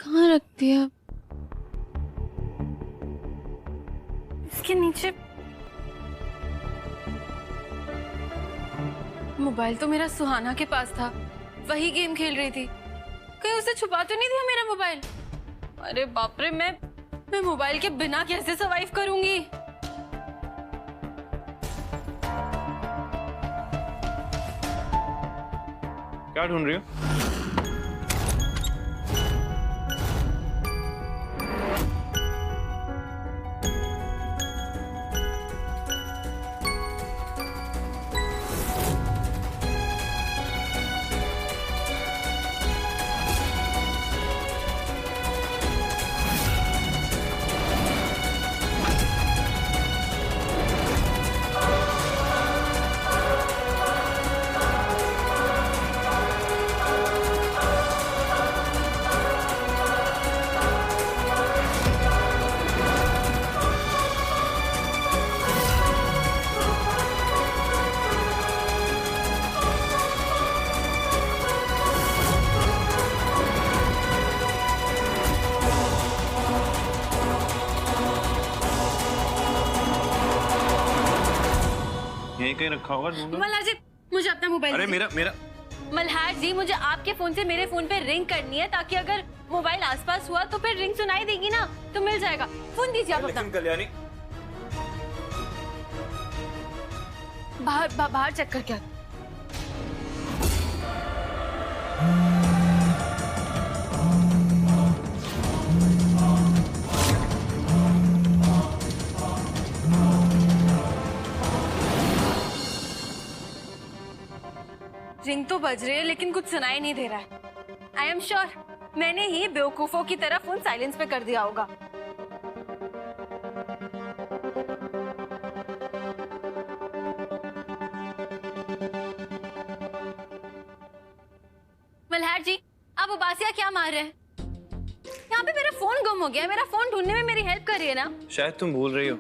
कहाँ रख दिया? इसके नीचे। मोबाइल तो मेरा सुहाना के पास था, वही गेम खेल रही थी। कहीं उसे छुपा तो नहीं दिया मेरा मोबाइल? अरे बाप रे, मैं मोबाइल के बिना कैसे सरवाइव करूंगी? क्या ढूंढ रही हो? यहीं कहीं रखा होगा, ढूंढो। मल्हार जी, मुझे अपना मोबाइल। अरे मेरा मल्हार जी, मुझे आपके फोन से मेरे फोन पे रिंग करनी है, ताकि अगर मोबाइल आसपास हुआ तो फिर रिंग सुनाई देगी ना, तो मिल जाएगा। फोन दीजिए आप अपना। कल्याणी, बाहर चेक करके आ। रिंग तो बज रही है लेकिन कुछ सुनाई नहीं दे रहा है। आई एम श्योर मैंने ही बेवकूफों की तरह फोन साइलेंस पे कर दिया होगा। मल्हार जी, आप उबासियां क्या मार रहे हैं? यहाँ पे मेरा फोन गुम हो गया। मेरा फोन ढूंढने में मेरी हेल्प करिए ना। शायद तुम भूल रही हो,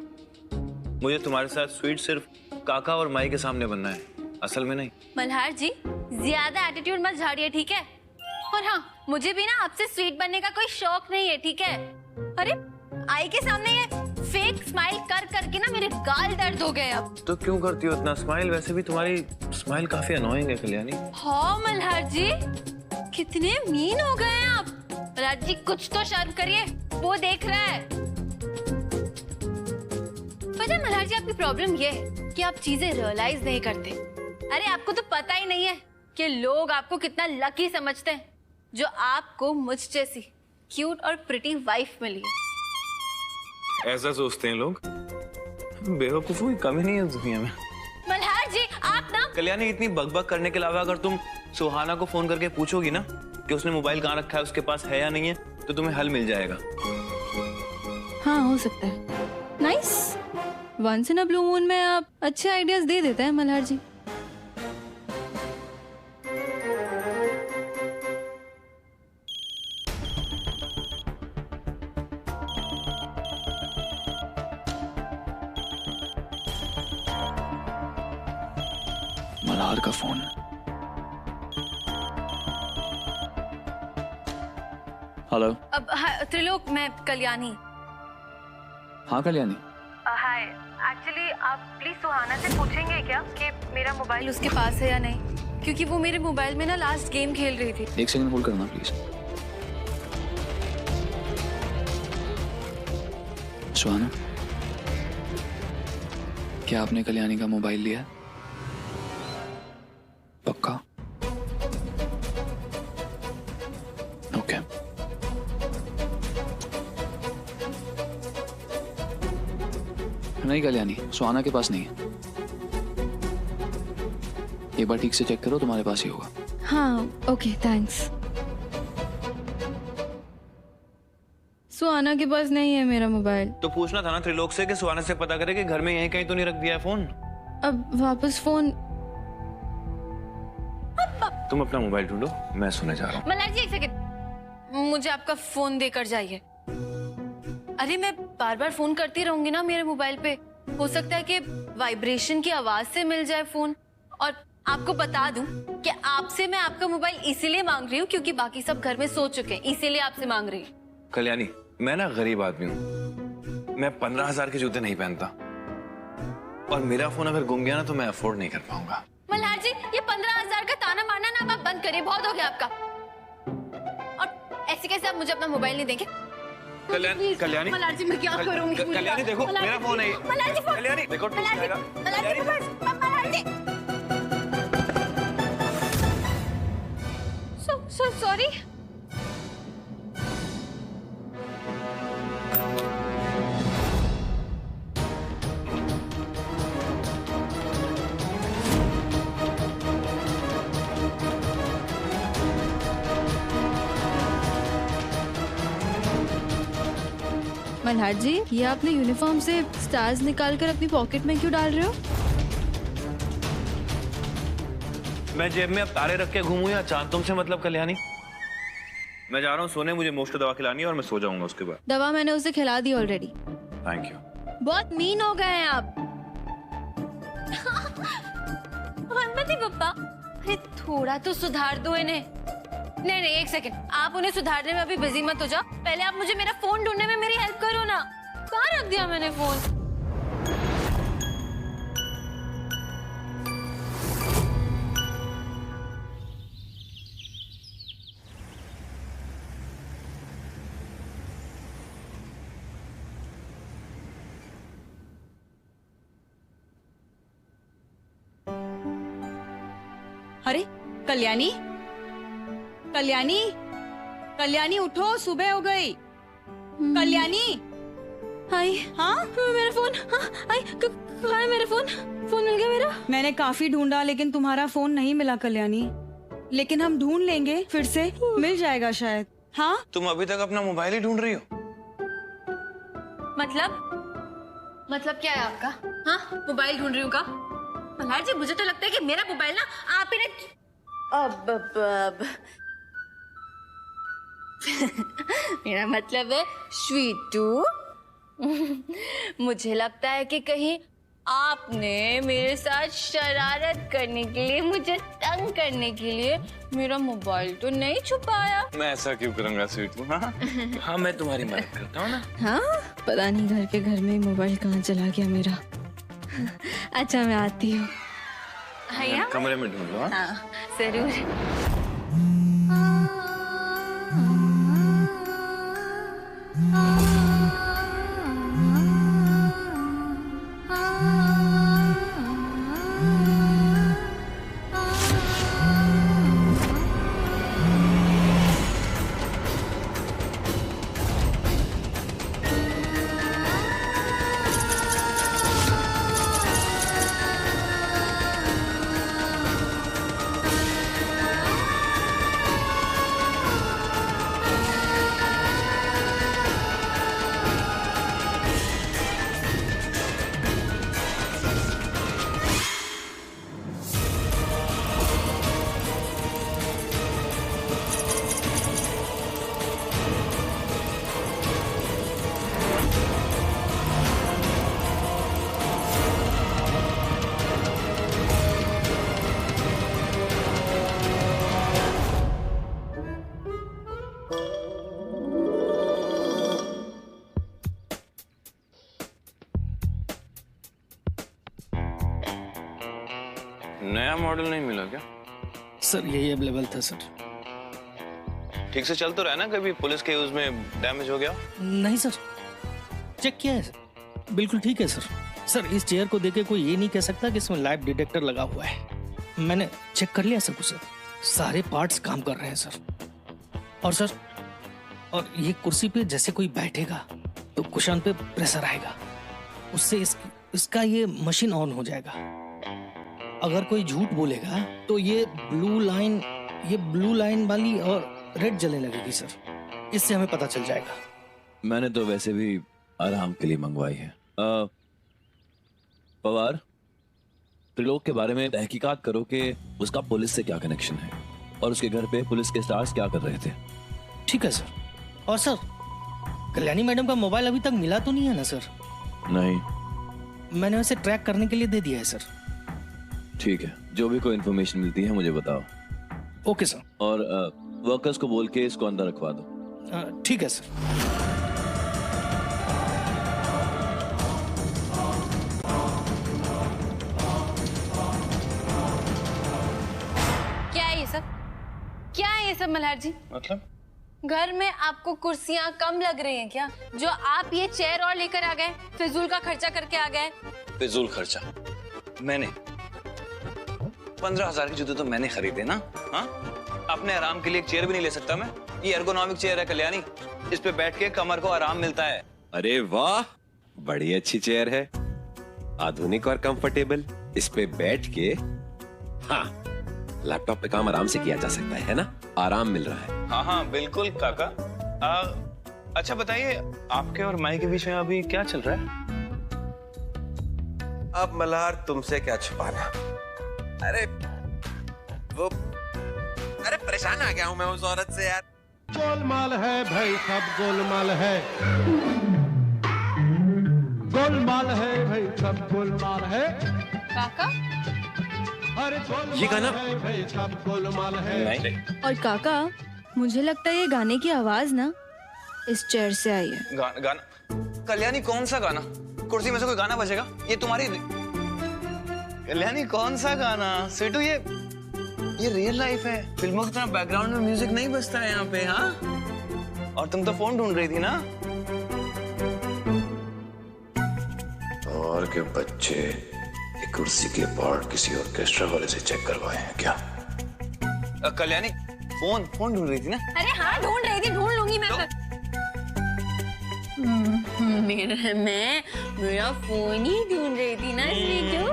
मुझे तुम्हारे साथ स्वीट सिर्फ काका और माई के सामने बनना है, असल में नहीं। मल्हार जी, ज्यादा एटीट्यूड मत झाड़िए, ठीक है? और हाँ, मुझे भी ना आपसे स्वीट बनने का कोई शौक नहीं है, ठीक है? अरे आई के सामने ये फेक स्माइल कर करके ना मेरे गाल दर्द हो गए अब। तो क्यों करती हो इतना स्माइल? वैसे भी तुम्हारी स्माइल काफी अनोइंग है कल्याणी। हाँ मल्हार जी, कितने मीन हो गए हैं आप। मल्हार जी, कुछ तो शर्म करिए, वो देख रहा है। पता है मल्हार जी, आपकी प्रॉब्लम ये है कि आप चीजें रियलाइज नहीं करते। अरे आपको तो पता ही नहीं है कि लोग आपको कितना लकी समझते हैं जो आपको मुझ जैसी क्यूट और प्रिटी वाइफ मिली है। ऐसा सोचते हैं लोग। बेवकूफों की कमी नहीं है दुनिया में। मल्हार जी, आप ना। कल्याणी, इतनी बकबक करने के अलावा अगर तुम सुहाना को फोन करके पूछोगी ना कि उसने मोबाइल कहाँ रखा है, उसके पास है या नहीं है, तो तुम्हें हल मिल जाएगा। हाँ, हो सकता है। Nice. Once in a blue moon में आप अच्छे आइडियाज दे देते हैं मल्हार जी। मल्हार का फोन। हेलो। अब त्रिलोक, मैं कल्याणी। हाँ कल्याणी। हाय, एक्चुअली आप प्लीज सुहाना से पूछेंगे क्या कि मेरा मोबाइल उसके पास है या नहीं, क्योंकि वो मेरे मोबाइल में ना लास्ट गेम खेल रही थी। एक सेकंड होल्ड करना प्लीज। सुहाना, क्या आपने कल्याणी का मोबाइल लिया? पक्का? ओके। नहीं कल्याणी, सुहाना के पास नहीं है। एक बार ठीक से चेक करो, तुम्हारे पास ही होगा। हाँ, ओके, थैंक्स। सुहाना के पास नहीं है मेरा मोबाइल। तो पूछना था ना त्रिलोक से कि सुहाना से पता करे कि घर में यहीं कहीं तो नहीं रख दिया है फोन। अब वापस फोन। तुम अपना मोबाइल ढूंढो, मैं सोने जा रहा हूँ। मल्हार जी, एक सेकंड, मुझे आपका फोन देकर जाइए। अरे मैं बार बार फोन करती रहूंगी ना मेरे मोबाइल पे, हो सकता है कि वाइब्रेशन की आवाज से मिल जाए फोन, और आपको बता दूं कि आपसे मैं आपका मोबाइल इसीलिए मांग रही हूँ क्योंकि बाकी सब घर में सो चुके हैं, इसीलिए आपसे मांग रही हूँ। कल्याणी, मैं ना गरीब आदमी हूँ, मैं 15,000 के जूते नहीं पहनता, और मेरा फोन अगर गुम गया ना तो मैं अफोर्ड नहीं कर पाऊंगा। मल्हार जी, ये 15,000 का ताना मारना ना आप बंद करिए, बहुत हो गया आपका। और ऐसे कैसे आप मुझे अपना मोबाइल नहीं देंगे? कल्याणी, मल्हार जी, मैं क्या करूंगी? कल्याणी देखो, मेरा फोन है। मल्हार जी, कल्याणी देखो, टूट जाएगा। मल्हार जी, मल्हार जी, सॉरी। मल्हार जी, ये आपने यूनिफॉर्म से स्टार्स निकालकर अपनी पॉकेट में क्यों डाल रहे हो? मैं जेब में अब तारे रख के घूमूं या चांद? तुमसे मतलब कल्याणी? मैं जा रहा हूँ सोने, मुझे मोस्ट दवा खिलानी है और मैं सो जाऊंगा उसके बाद। दवा मैंने उसे खिला दी ऑलरेडी। Thank you. बहुत मीन हो गए हैं आप। हनुमति पप्पा, अरे थोड़ा तो सुधार दो इन्हें। नहीं, एक सेकंड, आप उन्हें सुधारने में अभी बिजी मत हो जाओ, पहले आप मुझे मेरा फोन ढूंढने में मेरी हेल्प करो ना। कहाँ रख दिया मैंने फोन? अरे कल्याणी, कल्याणी, कल्याणी उठो, सुबह हो गई। कल्याणी, हाय। हाँ मेरा फोन। हाँ, हाय, कहाँ है मेरा फोन? फोन मिल गया मेरा। मैंने काफी ढूंढा लेकिन तुम्हारा फोन नहीं मिला कल्याणी, लेकिन हम ढूंढ लेंगे, फिर से मिल जाएगा शायद। हाँ तुम अभी तक अपना मोबाइल ही ढूंढ रही हो? मतलब क्या है आपका? हाँ, मोबाइल ढूंढ रही हूँ का? मल्हार जी, मुझे तो लगता है कि मेरा मोबाइल ना आप ही ने अब मेरा मतलब है स्वीटू। मुझे लगता है कि कहीं आपने मेरे साथ शरारत करने के लिए, मुझे तंग करने के लिए मेरा मोबाइल तो नहीं छुपाया। मैं ऐसा क्यों करूंगा स्वीटू? हाँ हाँ, मैं तुम्हारी मदद करता हूँ ना। हाँ, पता नहीं घर के घर में मोबाइल कहाँ चला गया मेरा। अच्छा, मैं आती हूँ। हाँ, कमरे में ढूंढ लो। हाँ जरूर। नया मॉडल नहीं मिला क्या? सर यही अवेलेबल था सर। ठीक से चल तो रहा है ना? कभी पुलिस के यूज में डैमेज हो गया? नहीं सर, चेक किया है सर, बिल्कुल ठीक है सर। सर इस चेयर को देखे कोई ये नहीं कह सकता कि इसमें लाइव डिटेक्टर लगा हुआ है। मैंने चेक कर लिया सब कुछ सर, सारे पार्ट्स काम कर रहे हैं सर। और सर, और ये कुर्सी पे जैसे कोई बैठेगा तो कुशन पे प्रेशर आएगा, उससे इसका ये मशीन ऑन हो जाएगा। अगर कोई झूठ बोलेगा तो ये ब्लू लाइन वाली और रेड जलने लगेगी सर, इससे हमें पता चल जाएगा। मैंने तो वैसे भी आराम के लिए मंगवाई है। पवार, त्रिलोक के बारे में तहकीकात करो कि उसका पुलिस से क्या कनेक्शन है और उसके घर पे पुलिस के स्टार्स क्या कर रहे थे। ठीक है सर। और सर, कल्याणी मैडम का मोबाइल अभी तक मिला तो नहीं है ना सर? नहीं। मैंने उसे ट्रैक करने के लिए दे दिया है सर। ठीक है, जो भी कोई इन्फॉर्मेशन मिलती है मुझे बताओ। Okay sir. और वर्कर्स को बोल के इसको अंदर रखवा दो। ठीक है सर। क्या है ये सब? क्या है ये सब मल्हार जी? मतलब घर में आपको कुर्सियां कम लग रही हैं क्या, जो आप ये चेयर और लेकर आ गए, फिजूल का खर्चा करके आ गए? फिजूल खर्चा मैंने 15,000 के जूते तो मैंने खरीदे ना। हाँ, अपने आराम के लिए एक चेयर भी नहीं ले सकता मैं? ये एर्गोनॉमिक चेयर है कल्याणी, इस पे बैठ के कमर को आराम मिलता है। अरे वाह, बड़ी अच्छी चेयर है, आधुनिक और कंफर्टेबल। इस पे बैठ के हाँ लैपटॉप पे काम आराम से किया जा सकता है ना? आराम मिल रहा है। हाँ हाँ बिल्कुल काका। अच्छा बताइए, आपके और माई के बीच में अभी क्या चल रहा है? अब मल्हार तुमसे क्या छुपाना। अरे वो परेशान आ गया हूं मैं उस औरत से यार। गोलमाल है भाई, सब गोलमाल है, गोलमाल है भाई, सब गोलमाल है। काका अरे ये गाना भाई, सब गोलमाल है। नहीं और काका, मुझे लगता है ये गाने की आवाज ना इस चेयर से आई है। गाना कल्याणी, कौन सा गाना? कुर्सी में से कोई गाना बजेगा? ये तुम्हारी कल्याणी कौन सा गाना? स्वीटू ये रियल लाइफ है, फिल्मों की तरह बैकग्राउंड में म्यूजिक नहीं बजता है यहाँ पे। हाँ, और तुम तो फोन ढूंढ रही थी ना? और के बच्चे एक कुर्सी के पार्ट किसी ऑर्केस्ट्रा वाले से चेक करवाए हैं क्या? कल्याणी फोन ढूंढ रही थी ना? अरे हाँ ढूंढ रही थी, ढूंढ लूंगी मैं। मेरा फोन ही ढूंढ रही थी ना, इसलिए क्यों?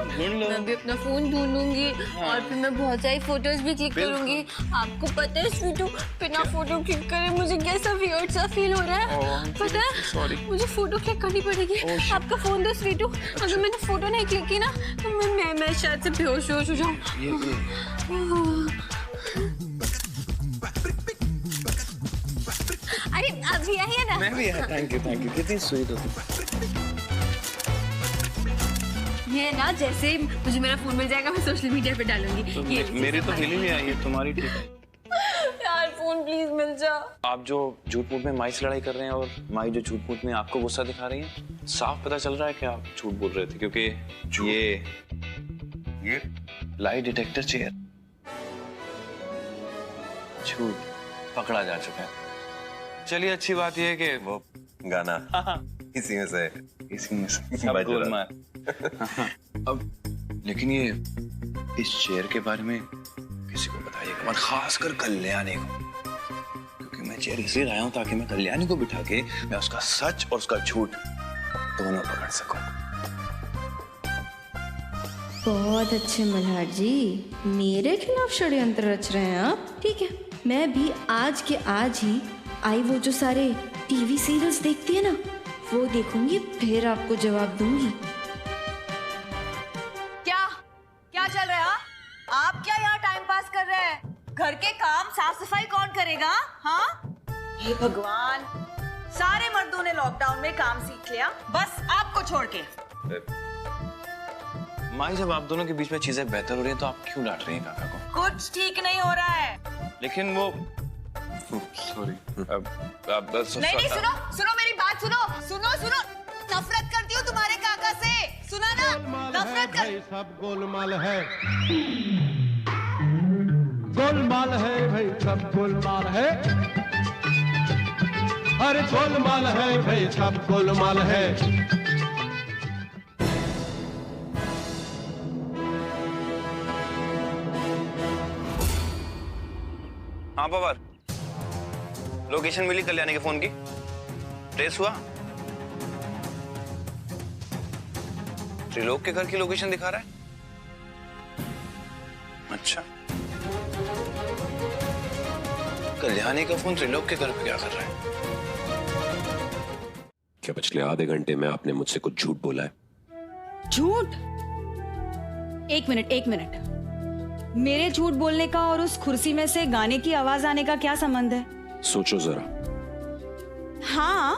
मैं भी अपना फोन ढूंढूंगी और फिर मैं बहुत सारी फोटोज भी क्लिक करूंगी। आपको पता है स्वीटू, बिना फोटो क्लिक करे मुझे कैसा वियर्ड सा फील हो रहा है। पता है मुझे फोटो क्लिक करनी पड़ेगी। आपका फोन दो स्वीटू, अगर मैंने फोटो नहीं क्लिक की ना तो मैं शायद से बेहोश हो जाऊँ। अरे अभी आइए ना। मैं भी है। थैंक यू कितनी स्वीट हो तुम। ये ना जैसे मुझे मेरा फोन मिल जाएगा मैं सोशल मीडिया पे डालूंगी। तो मेरी तो फीलिंग नहीं आई है, तुम्हारी ठीक है। यार फोन प्लीज मिल जा। आप जो झूठ मूठ में माई से लड़ाई कर रहे हैं और माई जो झूठ मूठ में आपको गुस्सा दिखा रही है, साफ पता चल रहा है कि आप झूठ बोल रहे थे, क्योंकि ये लाई डिटेक्टर चेयर झूठ पकड़ा जा चुका है। चलिए अच्छी बात यह है कि वो गाना इसी में से सब गोलमाल। अब लेकिन ये इस शेर के बारे में किसी को बताइएगा मत, खासकर कल्याणी को, क्योंकि मैं चेयर इसलिए लाया हूं ताकि मैं कल्याणी को बिठा के मैं उसका सच और उसका झूठ दोनों पकड़ सकूं। बहुत अच्छे मल्हार जी, मेरे खिलाफ षड्यंत्र रच रहे हैं आप। ठीक है, मैं भी आज के आज ही आई वो जो सारे टीवी सीरियल्स देखती है ना, वो देखूंगी, फिर आपको जवाब दूंगी। क्या चल रहा है? आप क्या यहाँ टाइम पास कर रहे हैं? घर के काम साफ सफाई कौन करेगा? हाँ, हे भगवान, सारे मर्दों ने लॉकडाउन में काम सीख लिया, बस आपको छोड़ के। माई, जब आप दोनों के बीच में चीजें बेहतर हो रही हैं तो आप क्यों डांट रही हैं काका को? कुछ ठीक नहीं हो रहा है। लेकिन वो सॉरी नहीं, सुनो मेरी बात, सुनो। नफरत करती हूँ तुम्हारे काका से, सुना ना? नफरत कर। सब गोलमाल है, गोलमाल है भाई, सब गोलमाल है। अरे गोलमाल है भाई, सब गोलमाल है। हाँ पवार, लोकेशन मिली कल्याणी के फोन की? ट्रेस हुआ? त्रिलोक के घर की लोकेशन दिखा रहा है। अच्छा, कल्याणी का फोन त्रिलोक के घर पे क्या कर रहा है? क्या पिछले आधे घंटे में आपने मुझसे कुछ झूठ बोला है? झूठ? एक मिनट। मेरे झूठ बोलने का और उस कुर्सी में से गाने की आवाज आने का क्या संबंध है? सोचो जरा। हाँ,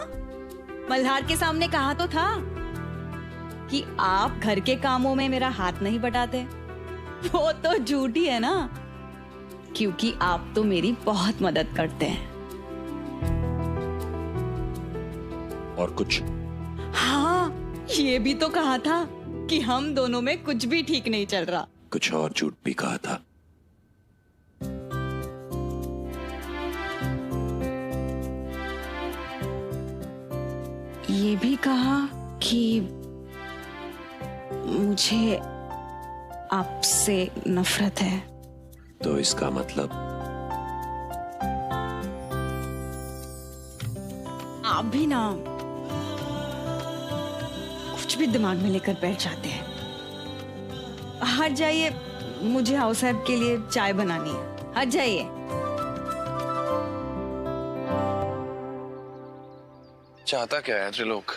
मल्हार के सामने कहा तो था कि आप घर के कामों में मेरा हाथ नहीं बटाते, वो तो झूठी है ना, क्योंकि आप तो मेरी बहुत मदद करते हैं। और कुछ? हाँ, ये भी तो कहा था कि हम दोनों में कुछ भी ठीक नहीं चल रहा। कुछ और झूठ भी कहा था। ये भी कहा कि मुझे आपसे नफरत है। तो इसका मतलब? आप भी ना कुछ भी दिमाग में लेकर बैठ जाते हैं। हट जाइए, मुझे हाउस साहब के लिए चाय बनानी है। हट जाइए। चाहता क्या है Trilok?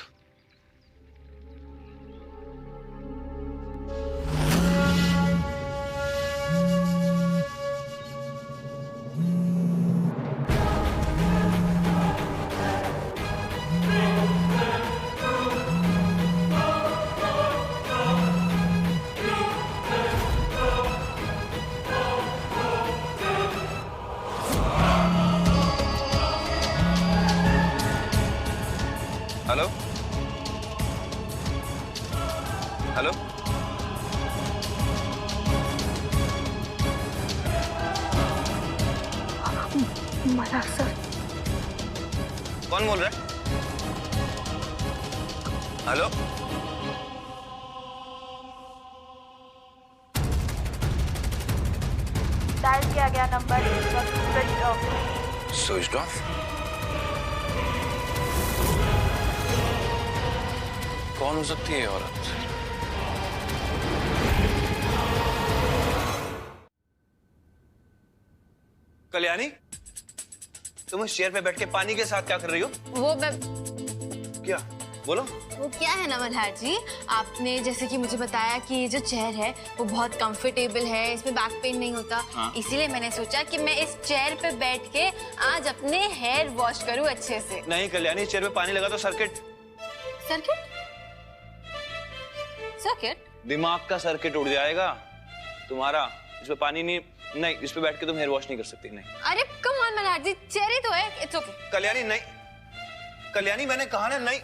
Hello hello, Malhar sir. कौन बोल रहा है? हेलो, डायल किया गया नंबर इस वक्त स्विच ऑफ है। Switch off? कौन हो सकती है ये औरत? कल्याणी, तुम इस चेयर पे बैठ के पानी के साथ क्या कर रही हो? वो मैं क्या? बोलो। वो क्या है ना मल्हार जी, आपने जैसे कि मुझे बताया कि ये जो चेयर है वो बहुत कंफर्टेबल है, इसमें बैक पेन नहीं होता। हाँ। इसीलिए मैंने सोचा कि मैं इस चेयर पे बैठ के आज अपने हेयर वॉश करूं अच्छे से। नहीं कल्याणी, चेयर पे पानी लगा तो सर्किट सर्किट? सर्किट? दिमाग का सर्किट उड़ जाएगा तुम्हारा। इस पे पानी नहीं, इस पे बैठ के तुम हेयर वॉश नहीं कर सकती। नहीं। अरे come on Malhar ji, chair ही तो है, इट्स ओके। कल्याणी नहीं, कल्याणी मैंने कहा ना नहीं।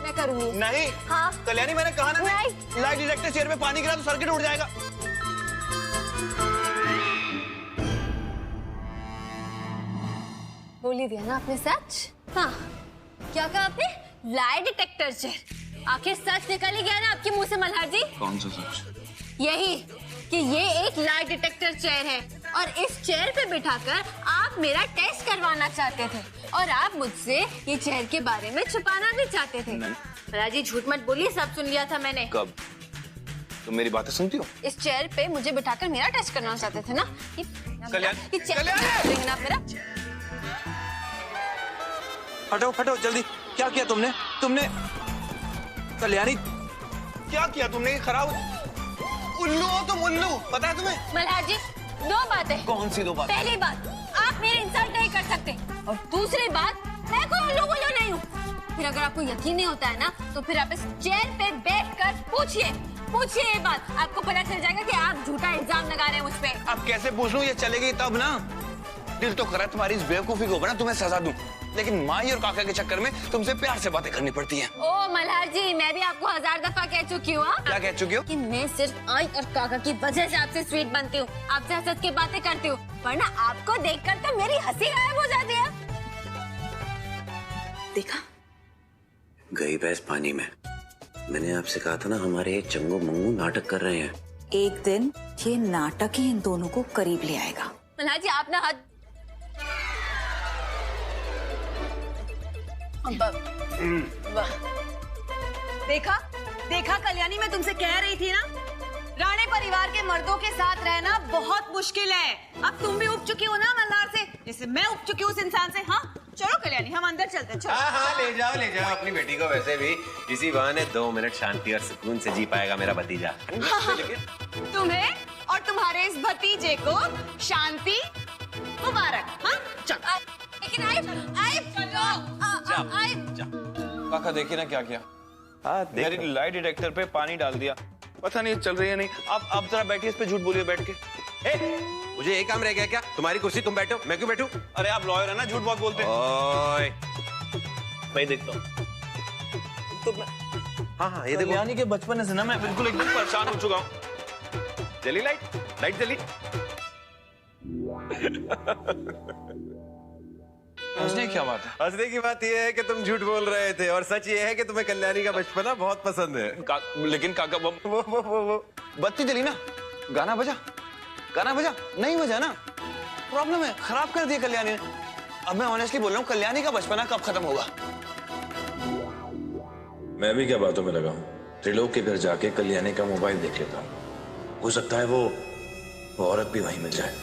मैं करूंगी। नहीं। हाँ। कल्याणी मैंने कहा ना नहीं। लाइट डिटेक्टर चेयर पे पानी गिरा तो सर्किट उड़ जाएगा। बोली दिया ना आपने सच। हाँ, क्या कहा आपने? Light detector chair. आखिर सच निकल ही गया ना आपके मुंह से मल्हार जी। कौन सा सच? यही कि ये एक लाइट डिटेक्टर चेयर है और इस चेयर पे बिठाकर आप मेरा टेस्ट करवाना चाहते थे और आप मुझसे ये चेयर के बारे में छुपाना भी चाहते थे। मल्हार जी झूठ मत बोलिए, सब सुन लिया था मैंने। कब? तुम मेरी बातें सुनती हो? इस चेयर पे मुझे बिठाकर मेरा टेस्ट करवाना चाहते थे ना? कल्याणी, ये चेयर कल्याणी! ना आप मेरा। हटो हटो जल्दी। क्या किया तुमने? कल्याणी क्या किया तुमने? ये खराब उल्लू हो तुम, उल्लू। पता है तुम्हें? मल्हार जी दो बातें। कौन सी दो बातें? पहली बात, आप मेरी इंसल्ट नहीं कर सकते और दूसरी बात, मैं कोई उल्लू बुल्लू नहीं हूँ। फिर अगर आपको यकीन नहीं होता है ना तो फिर आप इस चेयर पे बैठकर पूछिए ये बात। आपको पता चल जाएगा कि आप झूठा इल्जाम लगा रहे हैं मुझ पे। अब कैसे पूछ लूं? ये चलेगी तब ना। दिल तो करा तुम्हारी इस बेवकूफी को बना तुम्हें सजा दूं, लेकिन माई और काका के चक्कर में तुमसे प्यार से बातें करनी पड़ती हैं। ओ मल्हार जी, मैं भी आपको 1000 दफा कह चुकी हूँ। क्या कह चुकी हो? कि मैं सिर्फ आई और काका की वजह से आपसे स्वीट बनती हूँ, आपसे हंस के बातें करती हूँ, वरना आपको देखकर तो मेरी हंसी गायब हो जाती है। देखा? गई भैंस पानी में। मैंने आपसे कहा था ना, हमारे एक चंगू मंगू नाटक कर रहे हैं। एक दिन ये नाटक ही इन दोनों को करीब ले आएगा। मल्हार जी आप ना हद देखा कल्याणी, मैं तुमसे कह रही थी ना, राणे परिवार के मर्दों के साथ रहना बहुत मुश्किल है। अब तुम भी उब चुकी हो ना मल्हार से, जैसे मैं उब चुकी हूँ उस इंसान से। हाँ चलो कल्याणी, हम अंदर चलते हैं। चलो। हाँ ले जाओ अपनी बेटी को। वैसे भी इसी बहाने 2 मिनट शांति और सुकून से जी पाएगा मेरा भतीजा। तुम्हें और तुम्हारे इस भतीजे को शांति मुबारक। हाँ चलो। लेकिन काका देखिए ना क्या किया। मेरी लाइट डिटेक्टर पे पानी डाल दिया पता नहीं चल रही है नहीं। आप जरा बैठिए, इस पे झूठ बोलिए बैठ के। मुझे एक काम रह गया क्या? तुम्हारी कुर्सी तुम बैठो, मैं क्यों बैठूं? अरे आप लॉयर है ना, झूठ बहुत बोलते हैं। ओए, मैं देखता हूँ। तो हाँ ये देखो। कल्याणी के बचपन से ना मैं बिल्कुल एकदम परेशान हो चुका हूँ। जली लाइट जली। हंसने की क्या बात है? हंसने की बात यह है कि तुम झूठ बोल रहे थे और सच ये है कि तुम्हें कल्याणी का बचपना बहुत पसंद है। लेकिन काका वो बत्ती जली ना, गाना बजा नहीं बजा ना, प्रॉब्लम है, खराब कर दिया कल्याणी ने। अब मैं ऑनेस्टली बोल रहा हूँ, कल्याणी का बचपना कब खत्म होगा? मैं भी क्या बातों में लगा हूँ। त्रिलोक के घर जाके कल्याणी का मोबाइल देख लेता हूँ, हो सकता है वो औरत भी वहीं मिल जाए।